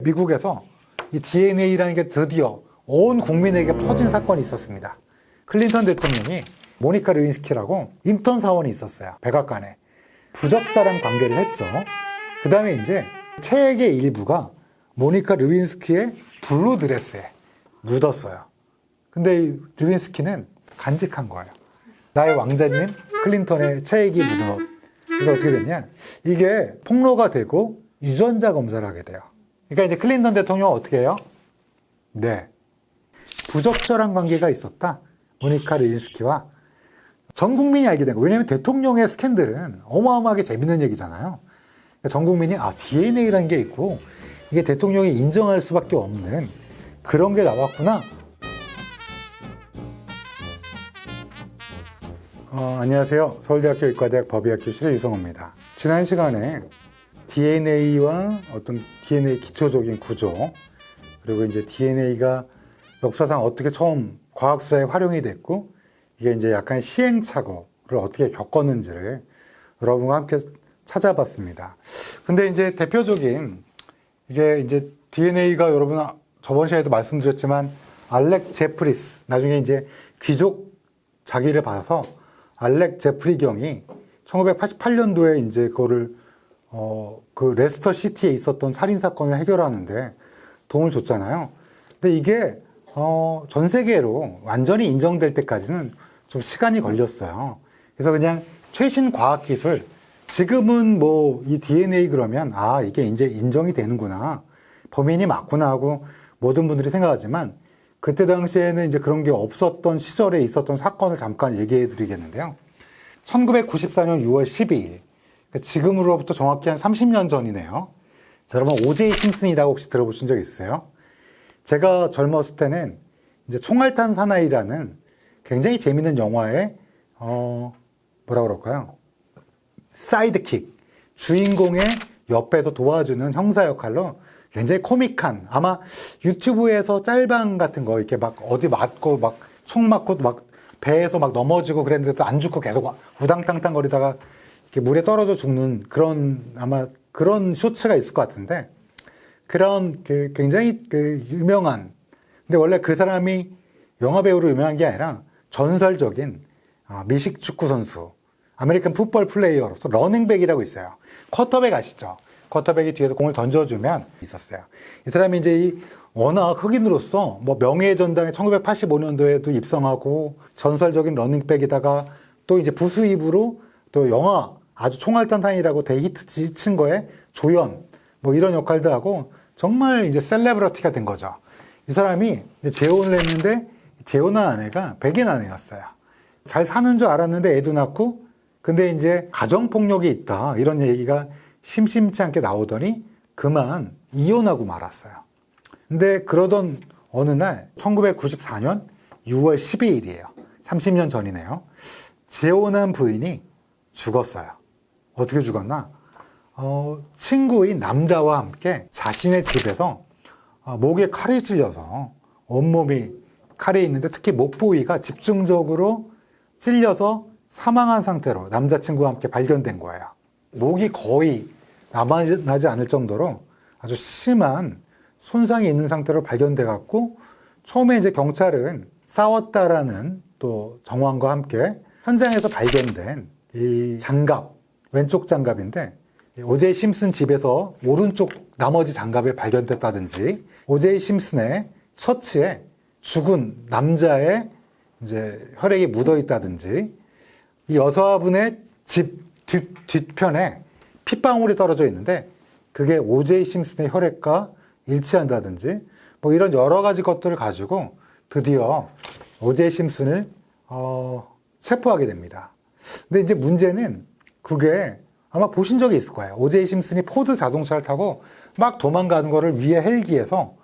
미국에서 이 DNA라는 게 드디어 온 국민에게 퍼진 사건이 있었습니다. 클린턴 대통령이 모니카 르윈스키라고 인턴 사원이 있었어요. 백악관에. 부적절한 관계를 했죠. 그 다음에 이제 책의 일부가 모니카 르윈스키의 블루 드레스에 묻었어요. 근데 이 르윈스키는 간직한 거예요. 나의 왕자님 클린턴의 체액이 묻은 옷. 그래서 어떻게 됐냐? 이게 폭로가 되고 유전자 검사를 하게 돼요. 그러니까 이제 클린턴 대통령은 어떻게 해요? 네. 부적절한 관계가 있었다. 모니카 르윈스키와 전 국민이 알게 된 거예요. 왜냐하면 대통령의 스캔들은 어마어마하게 재밌는 얘기잖아요. 그러니까 전 국민이 DNA라는 게 있고 이게 대통령이 인정할 수밖에 없는 그런 게 나왔구나. 안녕하세요. 서울대학교 의과대학 법의학 교실의 유성호입니다. 지난 시간에 DNA와 어떤 DNA 기초적인 구조, 그리고 이제 DNA가 역사상 어떻게 처음 과학수사에 활용이 됐고, 이게 이제 약간 시행착오를 어떻게 겪었는지를 여러분과 함께 찾아봤습니다. 근데 이제 대표적인, 이게 이제 DNA가 여러분 저번 시간에도 말씀드렸지만, 알렉 제프리스, 나중에 이제 귀족 자기를 받아서 알렉 제프리 경이 1988년도에 이제 그거를 그 레스터 시티에 있었던 살인 사건을 해결하는데 도움을 줬잖아요. 근데 이게 전 세계로 완전히 인정될 때까지는 좀 시간이 걸렸어요. 그래서 그냥 최신 과학 기술, 지금은 뭐 이 DNA 그러면 이게 이제 인정이 되는구나, 범인이 맞구나 하고 모든 분들이 생각하지만, 그때 당시에는 이제 그런 게 없었던 시절에 있었던 사건을 잠깐 얘기해 드리겠는데요. 1994년 6월 12일, 지금으로부터 정확히 한 30년 전이네요. 여러분, 오제이 심슨이라고 혹시 들어보신 적 있어요? 제가 젊었을 때는 이제 총알탄 사나이라는 굉장히 재밌는 영화의 뭐라 그럴까요? 사이드킥, 주인공의 옆에서 도와주는 형사 역할로 굉장히 코믹한, 아마 유튜브에서 짤방 같은 거 이렇게 막 어디 맞고 막 총 맞고 막 배에서 막 넘어지고 그랬는데도 안 죽고 계속 우당탕탕 거리다가 이렇게 물에 떨어져 죽는 그런, 아마 그런 쇼츠가 있을 것 같은데, 그런 굉장히 유명한, 근데 원래 그 사람이 영화배우로 유명한 게 아니라 전설적인 미식 축구 선수, 아메리칸 풋볼 플레이어로서 러닝백이라고 있어요. 쿼터백 아시죠? 쿼터백이 뒤에서 공을 던져주면 있었어요. 이 사람이 이제 워낙 흑인으로서 뭐 명예의 전당에 1985년도에도 입성하고 전설적인 러닝백에다가 또 이제 부수입으로 또 영화 아주 총알탄탄이라고 대히트 친 거에 조연 뭐 이런 역할도 하고 정말 이제 셀레브리티가 된 거죠. 이 사람이 이제 재혼을 했는데 재혼한 아내가 백인 아내였어요. 잘 사는 줄 알았는데 애도 낳고, 근데 이제 가정폭력이 있다 이런 얘기가 심심치 않게 나오더니 그만 이혼하고 말았어요. 근데 그러던 어느 날 1994년 6월 12일이에요. 30년 전이네요. 재혼한 부인이 죽었어요. 어떻게 죽었나? 친구인 남자와 함께 자신의 집에서 목에 칼이 찔려서 온몸이 칼이 있는데 특히 목 부위가 집중적으로 찔려서 사망한 상태로 남자친구와 함께 발견된 거예요. 목이 거의 남아나지 않을 정도로 아주 심한 손상이 있는 상태로 발견돼 갖고, 처음에 이제 경찰은 싸웠다라는 또 정황과 함께 현장에서 발견된 이 장갑, 왼쪽 장갑인데 오제이 심슨 집에서 오른쪽 나머지 장갑에 발견됐다든지, 오제이 심슨의 셔츠에 죽은 남자의 이제 혈액이 묻어 있다든지, 이 여자분의 집 뒤편에 핏방울이 떨어져 있는데 그게 오제이 심슨의 혈액과 일치한다든지, 뭐 이런 여러 가지 것들을 가지고 드디어 오제이 심슨을 체포하게 됩니다. 근데 이제 문제는 그게 아마 보신 적이 있을 거예요. 오제이 심슨이 포드 자동차를 타고 막 도망가는 거를 위에 헬기에서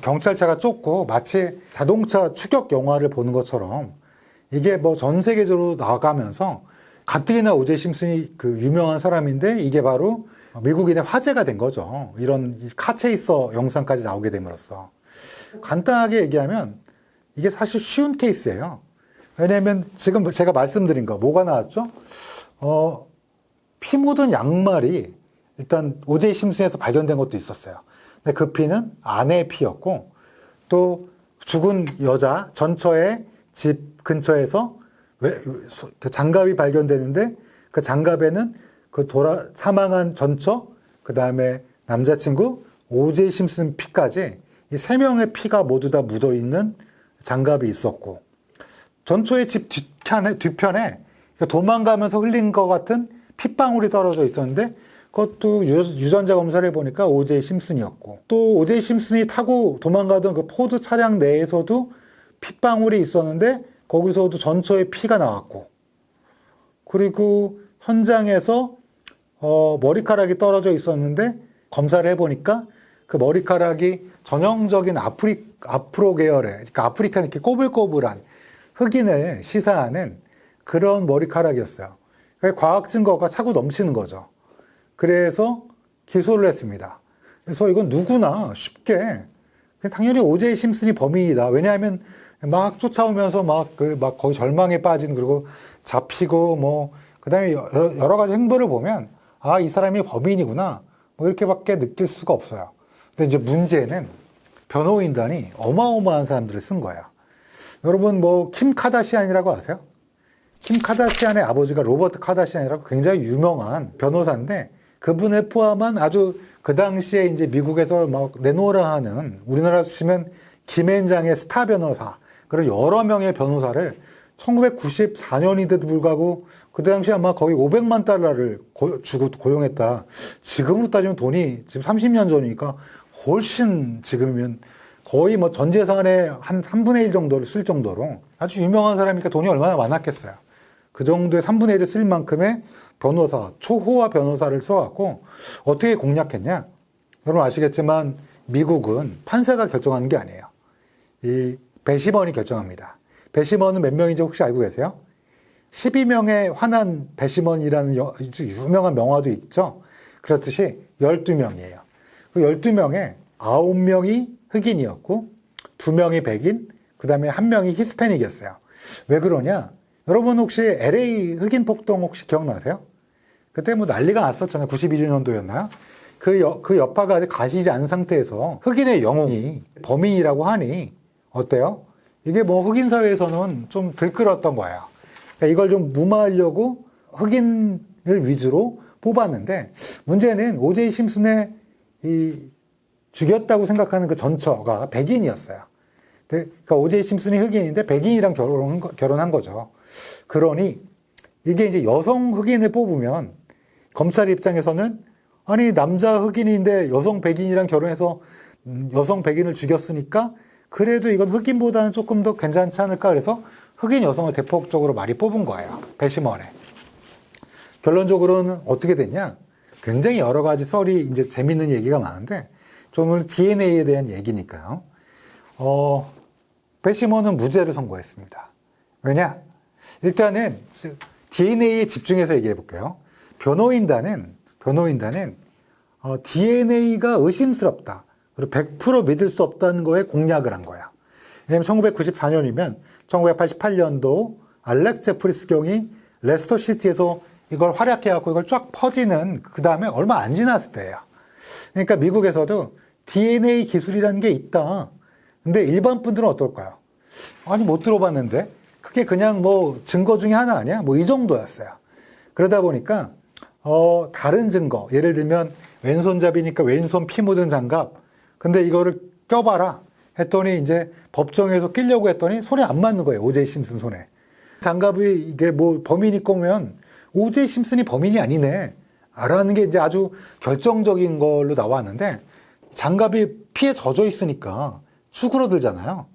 경찰차가 쫓고 마치 자동차 추격 영화를 보는 것처럼 이게 뭐 전 세계적으로 나가면서, 가뜩이나 오제이 심슨이 그 유명한 사람인데 이게 바로 미국인의 화제가 된 거죠. 이런 카체이서 영상까지 나오게 됨으로써. 간단하게 얘기하면 이게 사실 쉬운 케이스예요. 왜냐하면 지금 제가 말씀드린 거 뭐가 나왔죠? 피 묻은 양말이 일단 오제이 심슨에서 발견된 것도 있었어요. 근데 그 피는 아내의 피였고, 또 죽은 여자 전처의 집 근처에서 그 장갑이 발견되는데, 그 장갑에는 그 사망한 전처, 그 다음에 남자친구 오제이 심슨 피까지 이 세 명의 피가 모두 다 묻어 있는 장갑이 있었고, 전처의 집 뒤편에 도망가면서 흘린 것 같은 핏방울이 떨어져 있었는데, 그것도 유전자 검사를 해보니까 오제이 심슨이었고, 또 오제이 심슨이 타고 도망가던 그 포드 차량 내에서도 핏방울이 있었는데 거기서도 전처의 피가 나왔고, 그리고 현장에서 머리카락이 떨어져 있었는데 검사를 해보니까 그 머리카락이 전형적인 아프로 계열의, 그러니까 아프리카 이렇게 꼬불꼬불한 흑인을 시사하는 그런 머리카락이었어요. 과학 증거가 차고 넘치는 거죠. 그래서 기소를 했습니다. 그래서 이건 누구나 쉽게, 당연히 오제이 심슨이 범인이다. 왜냐하면 막 쫓아오면서 막 거의 절망에 빠진, 그리고 잡히고 그 다음에 여러 가지 행보를 보면, 아, 이 사람이 범인이구나. 이렇게밖에 느낄 수가 없어요. 근데 이제 문제는 변호인단이 어마어마한 사람들을 쓴 거예요. 여러분, 킴 카다시안이라고 아세요? 킴 카다시안의 아버지가 로버트 카다시안이라고 굉장히 유명한 변호사인데, 그분을 포함한 아주 그 당시에 이제 미국에서 막 내놓으라 하는, 우리나라 치면 김앤장의 스타 변호사, 그런 여러 명의 변호사를 1994년인데도 불구하고 그 당시 아마 거의 500만 달러를 주고 고용했다. 지금으로 따지면 돈이 지금 30년 전이니까 훨씬, 지금이면 거의 전 재산의 한 3분의 1 정도를 쓸 정도로 아주 유명한 사람이니까 돈이 얼마나 많았겠어요. 그 정도의 3분의 1을 쓸 만큼의 변호사, 초호화 변호사를 써갖고 어떻게 공략했냐? 여러분 아시겠지만 미국은 판사가 결정하는 게 아니에요. 이 배심원이 결정합니다. 배심원은 몇 명인지 혹시 알고 계세요? 12명의 화난 배심원이라는 아주 유명한 명화도 있죠. 그렇듯이 12명이에요. 그 12명에 9명이 흑인이었고 2명이 백인, 그 다음에 1명이 히스패닉이었어요. 왜 그러냐? 여러분 혹시 LA 흑인 폭동 혹시 기억나세요? 그때 난리가 났었잖아요. 92년도였나요? 그 여파가 아직 가시지 않은 상태에서 흑인의 영웅이 범인이라고 하니 어때요? 이게 흑인 사회에서는 좀 들끓었던 거예요. 그러니까 이걸 좀 무마하려고 흑인을 위주로 뽑았는데, 문제는 오제이 심슨의 죽였다고 생각하는 그 전처가 백인이었어요. 그러니까 오제이 심슨이 흑인인데 백인이랑 결혼한 거죠. 그러니 이게 이제 여성 흑인을 뽑으면 검찰 입장에서는, 아니 남자 흑인인데 여성 백인이랑 결혼해서 여성 백인을 죽였으니까 그래도 이건 흑인보다는 조금 더 괜찮지 않을까, 그래서 흑인 여성을 대폭적으로 많이 뽑은 거예요. 배심원에. 결론적으로는 어떻게 됐냐? 굉장히 여러 가지 썰이, 이제 재밌는 얘기가 많은데, 저는 DNA에 대한 얘기니까요. 배심원은 무죄를 선고했습니다. 왜냐? 일단은 DNA에 집중해서 얘기해 볼게요. 변호인단은 DNA가 의심스럽다, 그리고 100% 믿을 수 없다는 거에 공략을 한 거야. 왜냐면 1994년이면 1988년도 알렉 제프리스 경이 레스터 시티에서 이걸 활약해갖고 이걸 쫙 퍼지는, 그 다음에 얼마 안 지났을 때예요. 그러니까 미국에서도 DNA 기술이라는 게 있다. 근데 일반 분들은 어떨까요? 아니, 못 들어봤는데? 그게 그냥 증거 중에 하나 아니야? 이 정도였어요. 그러다 보니까, 다른 증거, 예를 들면 왼손잡이니까 왼손 피 묻은 장갑, 근데 이거를 껴봐라 했더니 이제 법정에서 끼려고 했더니 손에 안 맞는 거예요. 오제이 심슨 손에. 장갑이 이게 범인이 꼬면 오제이 심슨이 범인이 아니네, 라는 게 이제 아주 결정적인 걸로 나왔는데, 장갑이 피에 젖어 있으니까 수그러들잖아요.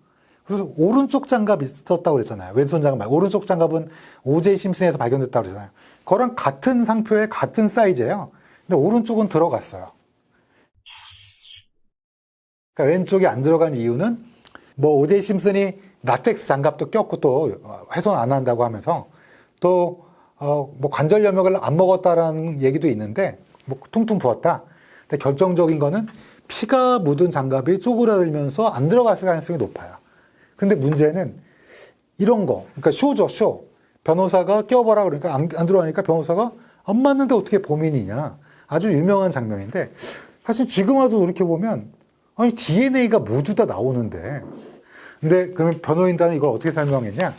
그래서 오른쪽 장갑이 있었다고 그랬잖아요. 왼손 장갑 말고 오른쪽 장갑은 오제이 심슨에서 발견됐다고 그랬잖아요. 그거랑 같은 상표에 같은 사이즈예요. 근데 오른쪽은 들어갔어요. 그러니까 왼쪽이 안 들어간 이유는 오제이 심슨이 라텍스 장갑도 꼈고 또 훼손 안 한다고 하면서 또 관절 염역을 안 먹었다라는 얘기도 있는데 퉁퉁 부었다. 근데 결정적인 거는 피가 묻은 장갑이 쪼그라들면서 안 들어갔을 가능성이 높아요. 근데 문제는 이런 거, 그러니까 쇼죠, 쇼. 변호사가 껴보라 그러니까 안 들어가니까 변호사가 안 맞는데 어떻게 범인이냐. 아주 유명한 장면인데, 사실 지금 와서 이렇게 보면 아니 DNA가 모두 다 나오는데. 근데 그러면 변호인단은 이걸 어떻게 설명했냐?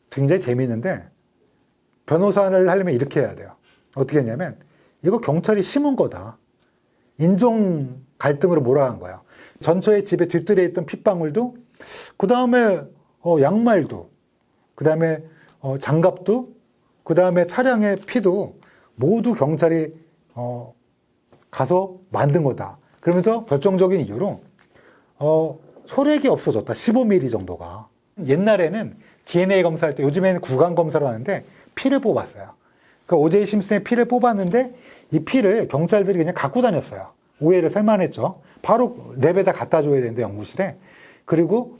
굉장히 재미있는데 변호사를 하려면 이렇게 해야 돼요. 어떻게 했냐면 이거 경찰이 심은 거다. 인종 갈등으로 몰아간 거야. 전처의 집에 뒤뜰에 있던 핏방울도, 그 다음에 양말도, 그 다음에 장갑도, 그 다음에 차량의 피도 모두 경찰이 가서 만든 거다. 그러면서 결정적인 이유로 혈액이 없어졌다. 15mm 정도가. 옛날에는 DNA 검사할 때, 요즘에는 구강 검사를 하는데 피를 뽑았어요. 그러니까 오제이 심슨의 피를 뽑았는데 이 피를 경찰들이 그냥 갖고 다녔어요. 오해를 살만했죠. 바로 랩에다 갖다 줘야 되는데, 연구실에. 그리고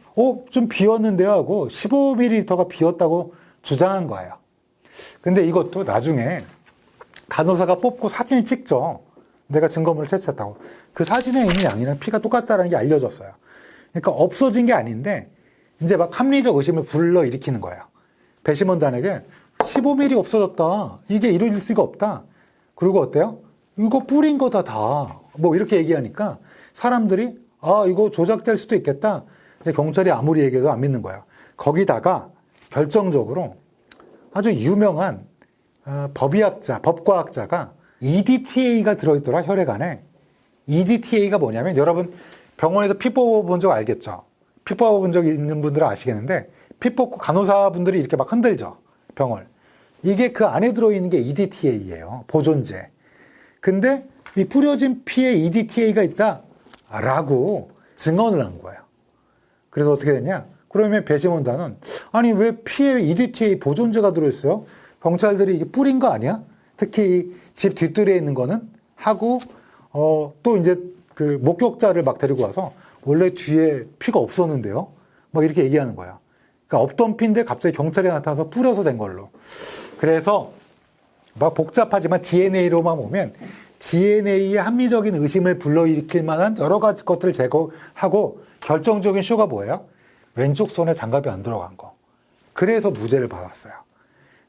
좀 비었는데요 하고 15ml가 비었다고 주장한 거예요. 근데 이것도 나중에 간호사가 뽑고 사진을 찍죠. 내가 증거물을 채취했다고. 그 사진에 있는 양이랑 피가 똑같다는 게 알려졌어요. 그러니까 없어진 게 아닌데 이제 막 합리적 의심을 불러일으키는 거예요. 배심원단에게 15mm 없어졌다. 이게 이루어질 수가 없다. 그리고 어때요? 이거 뿌린 거다 다. 뭐 이렇게 얘기하니까 사람들이 이거 조작될 수도 있겠다. 근데 경찰이 아무리 얘기해도 안 믿는 거예요. 거기다가 결정적으로 아주 유명한 법의학자, 법과학자가 EDTA가 들어있더라, 혈액 안에. EDTA가 뭐냐면, 여러분 병원에서 피 뽑아본 적 알겠죠? 피 뽑아본 적 있는 분들은 아시겠는데, 피 뽑고 간호사분들이 이렇게 막 흔들죠, 병을. 이게 그 안에 들어있는 게 EDTA예요, 보존제. 근데 이 뿌려진 피에 EDTA가 있다라고 증언을 한 거예요. 그래서 어떻게 됐냐? 그러면 배심원단은 아니 왜 피에 EDTA 보존제가 들어있어요? 경찰들이 이게 뿌린 거 아니야? 특히 집 뒷뜰에 있는 거는 하고 또 이제 그 목격자를 막 데리고 와서 원래 뒤에 피가 없었는데요? 막 이렇게 얘기하는 거야. 그러니까 없던 피인데 갑자기 경찰이 나타나서 뿌려서 된 걸로. 그래서 막 복잡하지만 DNA로만 보면 DNA의 합리적인 의심을 불러일으킬 만한 여러 가지 것들을 제거하고 결정적인 쇼가 뭐예요? 왼쪽 손에 장갑이 안 들어간 거. 그래서 무죄를 받았어요.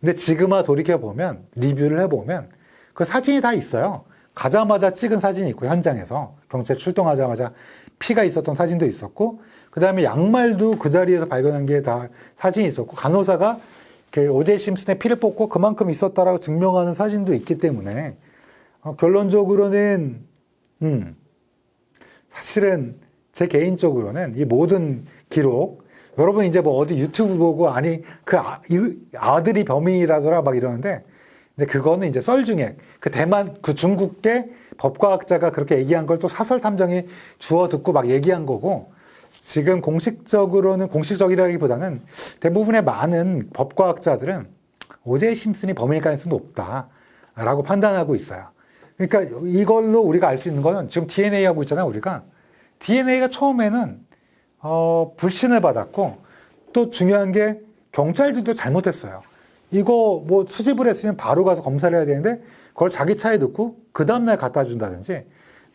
근데 지금아 돌이켜보면, 리뷰를 해보면 그 사진이 다 있어요. 가자마자 찍은 사진이 있고, 현장에서 경찰 출동하자마자 피가 있었던 사진도 있었고, 그 다음에 양말도 그 자리에서 발견한 게 다 사진이 있었고, 간호사가 오제이 심슨의 피를 뽑고 그만큼 있었다라고 증명하는 사진도 있기 때문에 결론적으로는 사실은 제 개인적으로는 이 모든 기록, 여러분 이제 뭐 어디 유튜브 보고 아니 그 아들이 범인이라더라 막 이러는데, 이제 그거는 이제 썰 중에 그 대만 그 중국계 법과학자가 그렇게 얘기한 걸 또 사설 탐정이 주워 듣고 막 얘기한 거고, 지금 공식적으로는, 공식적이라기보다는 대부분의 많은 법과학자들은 오제이 심슨이 범인일 가능성이 높다라고 판단하고 있어요. 그러니까 이걸로 우리가 알 수 있는 거는, 지금 DNA 하고 있잖아요, 우리가. DNA가 처음에는 불신을 받았고, 또 중요한 게 경찰들도 잘못했어요. 이거 뭐 수집을 했으면 바로 가서 검사를 해야 되는데 그걸 자기 차에 넣고 그 다음날 갖다 준다든지,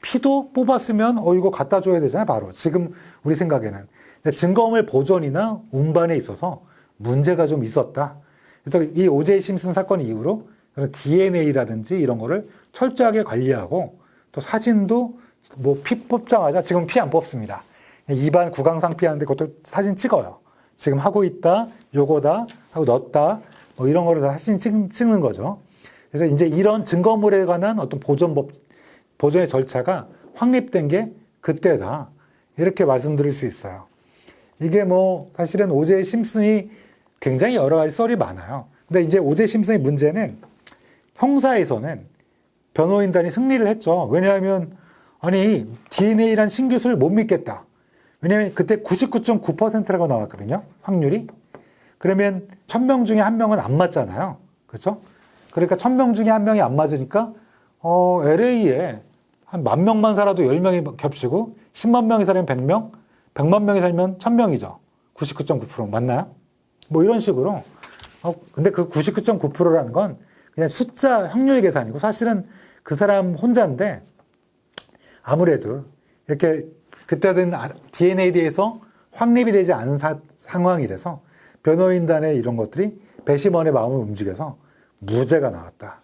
피도 뽑았으면 이거 갖다 줘야 되잖아요, 바로. 지금 우리 생각에는. 근데 증거물 보존이나 운반에 있어서 문제가 좀 있었다. 그래서 이 오제이 심슨 사건 이후로 DNA라든지 이런 거를 철저하게 관리하고, 또 사진도 뭐 피 뽑자마자, 지금 피 안 뽑습니다. 입안 구강상 피하는데 그것도 사진 찍어요. 지금 하고 있다, 요거다 하고 넣었다, 뭐 이런 거를 다 사진 찍는 거죠. 그래서 이제 이런 증거물에 관한 어떤 보존의 절차가 확립된 게 그때다, 이렇게 말씀드릴 수 있어요. 이게 뭐 사실은 오제이 심슨이 굉장히 여러 가지 썰이 많아요. 근데 이제 오제이 심슨의 문제는, 형사에서는 변호인단이 승리를 했죠. 왜냐하면 아니 DNA란 신기술을 못 믿겠다. 왜냐하면 그때 99.9%라고 나왔거든요, 확률이. 그러면 1000명 중에 1명은 안 맞잖아요, 그렇죠? 그러니까 1000명 중에 1명이 안 맞으니까 LA에 한 10,000명만 살아도 10명이 겹치고, 10만 명이 살면 100명, 100만 명이 살면 1000명이죠. 99.9% 맞나요? 뭐 이런 식으로. 근데 그 99.9%라는 건 그냥 숫자 확률 계산이고, 사실은 그 사람 혼자인데, 아무래도 이렇게 그때는 DNA에 대해서 확립이 되지 않은 상황이라서 변호인단의 이런 것들이 배심원의 마음을 움직여서 무죄가 나왔다.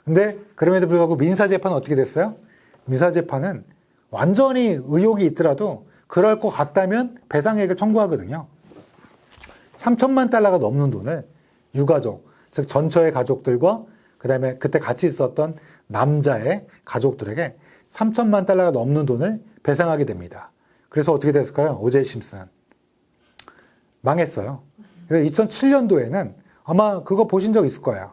근데 그럼에도 불구하고 민사재판은 어떻게 됐어요? 민사재판은 완전히 의혹이 있더라도 그럴 것 같다면 배상액을 청구하거든요. 3천만 달러가 넘는 돈을 유가족, 즉 전처의 가족들과 그 다음에 그때 같이 있었던 남자의 가족들에게 3천만 달러가 넘는 돈을 배상하게 됩니다. 그래서 어떻게 됐을까요? 오제이 심슨. 망했어요. 그래서 2007년도에는 아마 그거 보신 적 있을 거예요.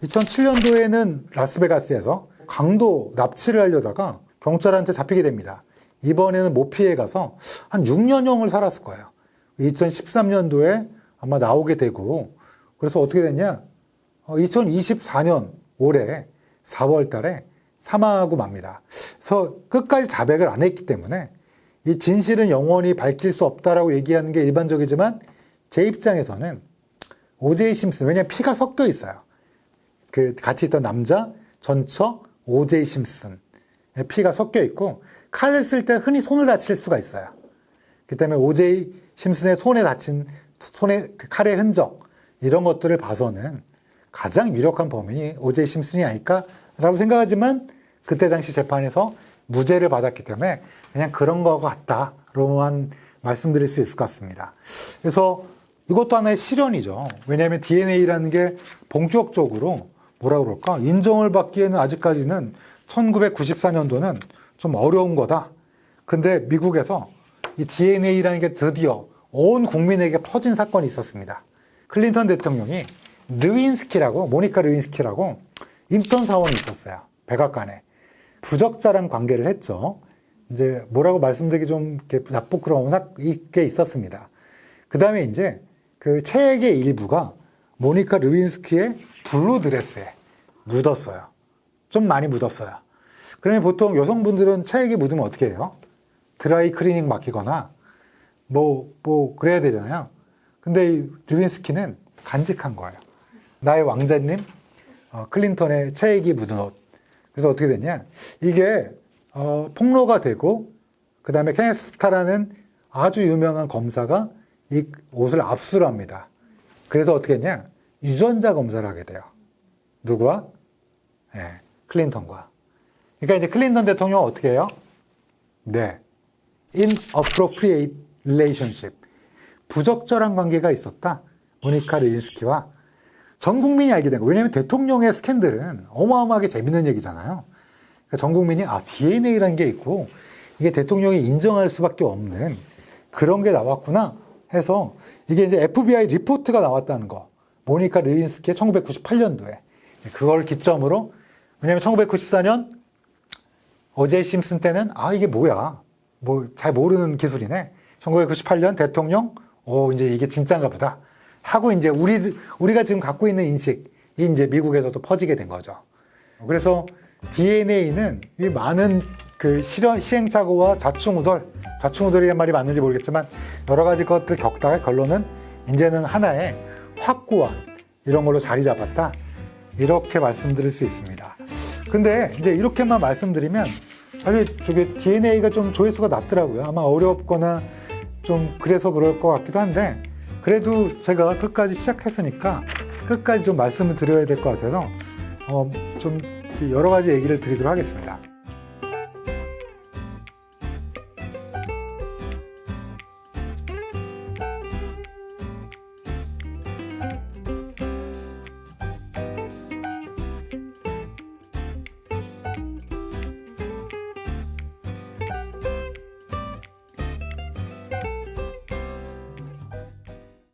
2007년도에는 라스베가스에서 강도 납치를 하려다가 경찰한테 잡히게 됩니다. 이번에는 못 피해 가서 한 6년형을 살았을 거예요. 2013년도에 아마 나오게 되고, 그래서 어떻게 됐냐? 2024년 올해 4월 달에 사망하고 맙니다. 그래서 끝까지 자백을 안 했기 때문에 이 진실은 영원히 밝힐 수 없다라고 얘기하는 게 일반적이지만 제 입장에서는 오제이 심슨, 왜냐면 피가 섞여 있어요. 그 같이 있던 남자, 전처, 오제이 심슨의 피가 섞여 있고 칼을 쓸 때 흔히 손을 다칠 수가 있어요. 그 때문에 오제이 심슨의 손에 다친 손에 그 칼의 흔적 이런 것들을 봐서는 가장 유력한 범인이 오제이 심슨이 아닐까라고 생각하지만 그때 당시 재판에서 무죄를 받았기 때문에 그냥 그런 것 같다로만 말씀드릴 수 있을 것 같습니다. 그래서 이것도 하나의 실현이죠. 왜냐하면 DNA라는 게 본격적으로 뭐라 그럴까? 인정을 받기에는 아직까지는 1994년도는 좀 어려운 거다. 근데 미국에서 이 DNA라는 게 드디어 온 국민에게 퍼진 사건이 있었습니다. 클린턴 대통령이 모니카 르윈스키라고 인턴 사원이 있었어요. 백악관에. 부적절한 관계를 했죠. 이제 뭐라고 말씀드리기 좀 나쁘그러운 게 있었습니다. 그 다음에 이제 그 책의 일부가 모니카 르윈스키의 블루 드레스에 묻었어요. 좀 많이 묻었어요. 그러면 보통 여성분들은 체액이 묻으면 어떻게 해요? 드라이 클리닝 맡기거나 그래야 되잖아요. 근데 이 르윈스키는 간직한 거예요. 나의 왕자님, 클린턴의 체액이 묻은 옷. 그래서 어떻게 됐냐? 이게 폭로가 되고 그 다음에 케네스 스타라는 아주 유명한 검사가 이 옷을 압수를 합니다. 그래서 어떻게 했냐? 유전자 검사를 하게 돼요. 누구와? 네, 클린턴과. 그러니까 이제 클린턴 대통령은 어떻게 해요? 네. inappropriate relationship. 부적절한 관계가 있었다. 모니카 르윈스키와 전 국민이 알게 된 거예요. 왜냐하면 대통령의 스캔들은 어마어마하게 재밌는 얘기잖아요. 그러니까 전 국민이 DNA라는 게 있고 이게 대통령이 인정할 수밖에 없는 그런 게 나왔구나 해서 이게 이제 FBI 리포트가 나왔다는 거. 모니카 르윈스키의 1998년도에. 그걸 기점으로, 왜냐면 1994년 오제이 심슨 때는 이게 뭐야. 잘 모르는 기술이네. 1998년 대통령, 이제 이게 진짜인가 보다. 하고 이제 우리가 지금 갖고 있는 인식이 이제 미국에서도 퍼지게 된 거죠. 그래서 DNA는 이 많은 그 시행착오와 좌충우돌이란 말이 맞는지 모르겠지만 여러 가지 것들 겪다가 결론은 이제는 하나의 확고한 이런 걸로 자리 잡았다. 이렇게 말씀드릴 수 있습니다. 근데 이제 이렇게만 말씀드리면 사실 저게 DNA가 좀 조회수가 낮더라고요. 아마 어렵거나 좀 그래서 그럴 것 같기도 한데 그래도 제가 끝까지 시작했으니까 끝까지 좀 말씀을 드려야 될 것 같아서 좀 여러 가지 얘기를 드리도록 하겠습니다.